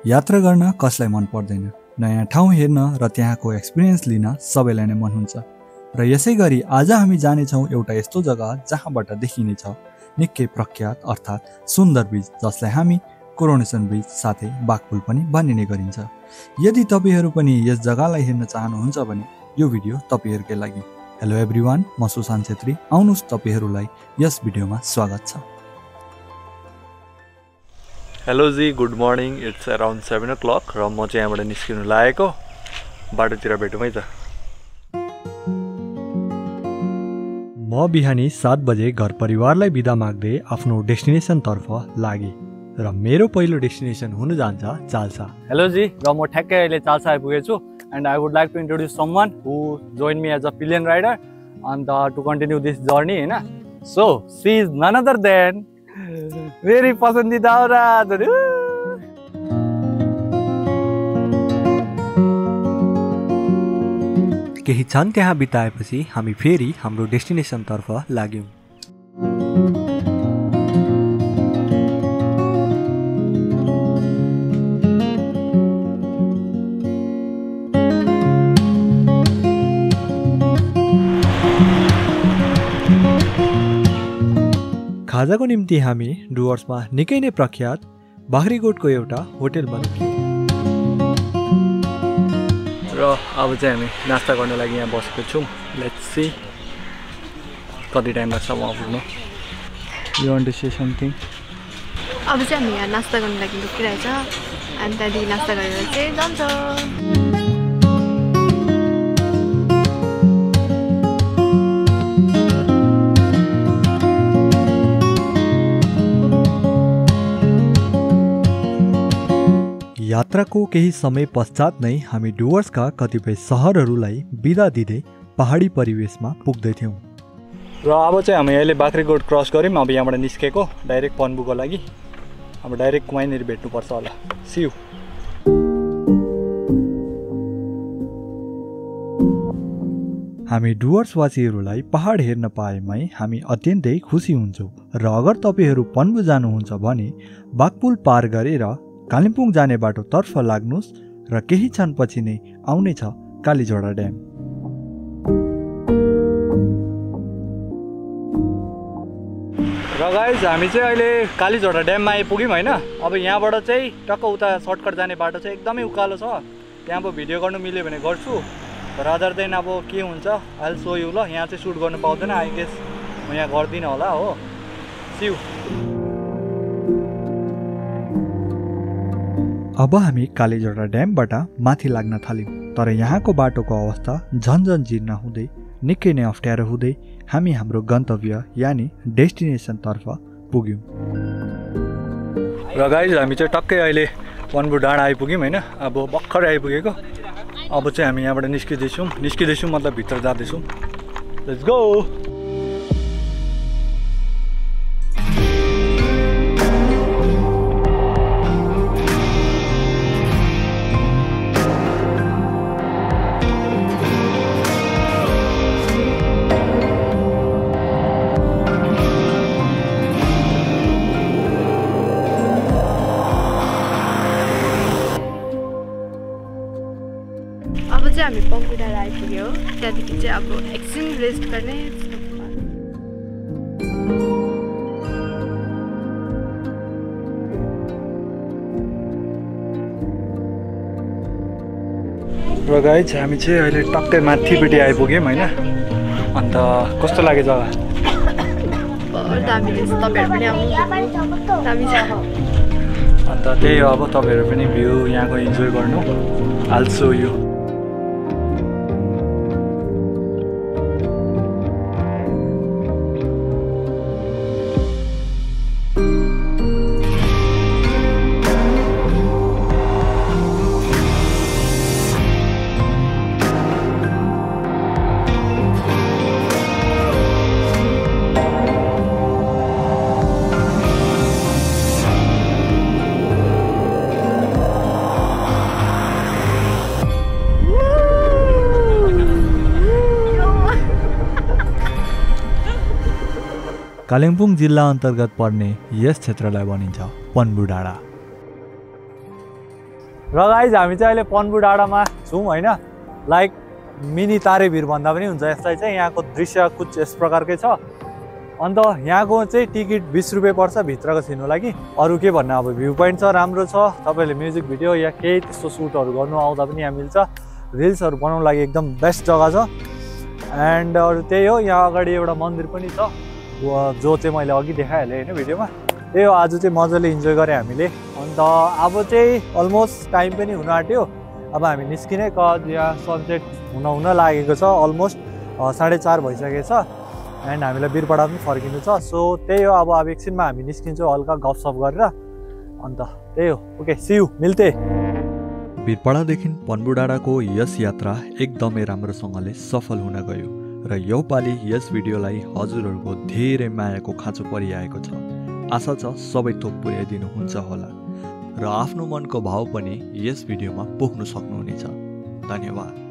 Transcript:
यात्रा गर्न कसलाई मन पर्दैन, नयाँ ठाउँ हेर्न र त्यहाँको एक्सपिरियन्स लिन सबैलाई नै मन हुन्छ। र यसै गरी आज हामी जानेछौँ एउटा यस्तो जग्गा जहाँबाट देखिनेछ निकै प्रख्यात अर्थात् सुन्दर ब्रिज, जसलाई हामी कोरोनेसन ब्रिज साथै बाघपुल पनि भनिने गरिन्छ। यदि तपाईहरू पनि यस जग्गालाई हेर्न चाहनुहुन्छ भने यो भिडियो तपाईहरूकै लागि। हेलो एभ्रिवान, म सुशान्त छेत्री। आउनुहोस् तपाईहरूलाई यस भिडियोमा स्वागत छ। Hello ji, good morning. It's around 7 o'clock र म चाहिँ यहाँबाट निस्किनु लागेको। बाटोतिर भेटौँ है त। म बिहानी 7 बजे घर परिवारलाई बिदा माग्दै आफ्नो डेस्टिनेसन तर्फ लागे र मेरो पहिलो डेस्टिनेसन हुन जान्छ चाल्सा। हेलो जी, र म ठ्याक्कै अहिले चाल्सा आइपुगेछु and I would like to introduce someone who join me as a pillion rider and to continue this journey हैन। So she is none other than मेरी पसन्दीदा औरत। केही क्षण त्यहाँ बिताएपछि हामी फेरि हाम्रो डेस्टिनेसन तर्फ लाग्यौं। खाजाको निम्ति हामी डुवर्समा निकै नै प्रख्यात बाख्रीकोटको एउटा होटेलमा रुक्यौं र अब चाहिँ हामी नास्ता गर्न लागि यहाँ बसेको छौँ। लेट्स सी कति टाइम लाग्छ वहाँ पुग्नु। You want to say something? अब चाहिँ हामी यहाँ नास्ता गर्न लागि रुकिरहेछ अनि त्यहाँदेखि नास्ता गरेर चाहिँ जान्छ। यात्राको केही समय पश्चात नै हामी डुवर्सका कतिपय सहरहरूलाई बिदा दिँदै पहाडी परिवेशमा पुग्दैथ्यौँ। र अब चाहिँ हामी अहिले बाख्रीकोट क्रस गऱ्यौँ। अब यहाँबाट निस्केको डाइरेक्ट पन्बुको लागि। अब डाइरेक्ट वहीँनिर भेट्नुपर्छ होला। सियु। हामी डुवर्सवासीहरूलाई पहाड हेर्न पाएमै हामी अत्यन्तै खुसी हुन्छौँ र अगर तपाईहरू पन्बु जानुहुन्छ भने बाघपुल पार गरेर कालिम्पोङ जाने बाटो तर्फ लाग्नुहोस् र केही क्षणपछि नै आउनेछ कालीझोडा ड्याम। र गाइज हामी चाहिँ अहिले कालीझोडा ड्याममा आइपुग्यौँ होइन। अब यहाँबाट चाहिँ टक्क उता सर्टकट जाने बाटो चाहिँ एकदमै उकालो छ। त्यहाँ अब भिडियो गर्नु मिल्यो भने गर्छु, रादर देन अब के हुन्छ आई विल सो यु। ल यहाँ चाहिँ सुट गर्नु पाउँदैन, आई गेस म यहाँ गर्दिनँ होला हो। सियु। अब हामी कालीझोडा ड्यामबाट माथि लाग्न थाल्यौँ, तर यहाँको बाटोको अवस्था झन्झन जीर्ण हुँदै निकै नै अप्ठ्यारो हुँदै हामी हाम्रो गन्तव्य यानि डेस्टिनेसन तर्फ पुग्यौँ। र गाइज हामी चाहिँ टक्कै अहिले पन्बु डाँडा आइपुग्यौँ होइन। अब भर्खरै आइपुगेको। अब चाहिँ हामी यहाँबाट निस्किँदैछौँ मतलब भित्र जाँदैछौँ। Let's go. अब चाहिँ हामी पन्बु डाँडा आइपुग्यो। त्यहाँदेखि चाहिँ अब एकछिन रेस्ट गर्ने। र गाइज हामी चाहिँ अहिले टक्कै माथिपट्टि आइपुग्यौँ होइन। अन्त कस्तो लाग्यो जग्गा? दामी रहेछ, तपाईँहरू पनि आउनु। दामी छ। अन्त त्यही हो, अब तपाईँहरू पनि भ्यू यहाँको इन्जोय गर्नु। I will so you. Kalimpong जिल्ला अन्तर्गत पर्ने यस क्षेत्रलाई भनिन्छ पन्बु डाँडा। र गाइज हामी चाहिँ अहिले पन्बू डाँडामा छौँ होइन। लाइक मिनी तारेभिर भन्दा पनि हुन्छ यसलाई चाहिँ। यहाँको दृश्य कुछ यस प्रकारकै छ। अन्त यहाँको चाहिँ टिकट 20 रुपियाँ पर्छ भित्रको छिर्नु लागि। अरू के भन्नु, अब भ्यू पोइन्ट छ, राम्रो छ। तपाईँहरूले म्युजिक भिडियो या केही त्यस्तो सुटहरू गर्नु आउँदा पनि यहाँ मिल्छ। रिल्सहरू बनाउनु लागि एकदम बेस्ट जग्गा छ। एन्ड अरू त्यही हो, यहाँ अगाडि एउटा मन्दिर पनि छ जो चाहिँ मैले अघि देखाइहालेँ होइन भिडियोमा। त्यही हो, आज चाहिँ मजाले इन्जोय गरेँ हामीले। अन्त अब चाहिँ अलमोस्ट टाइम पनि हुन आँट्यो। अब हामी निस्किने यहाँ सनसेट हुन लागेको छ। अलमोस्ट 4:30 भइसकेको छ। एन्ड हामीलाई बिरपाडा पनि फर्किनु छ। सो त्यही हो, अब एकछिनमा हामी निस्किन्छौँ हल्का गफसफ गरेर। अन्त त्यही हो, ओके सी यू, मिल्ते। बिरपाडादेखि पन्बू डाँडाको यस यात्रा एकदमै राम्रोसँगले सफल हुन गयो र यो पालि यस भिडियोलाई हजुरहरूको धेरै मायाको खाँचो परिआएको छ। आशा छ सबै थोक पुर्याइदिनुहुन्छ होला र आफ्नो मनको भाव पनि यस भिडियोमा पोख्न सक्नुहुनेछ। धन्यवाद।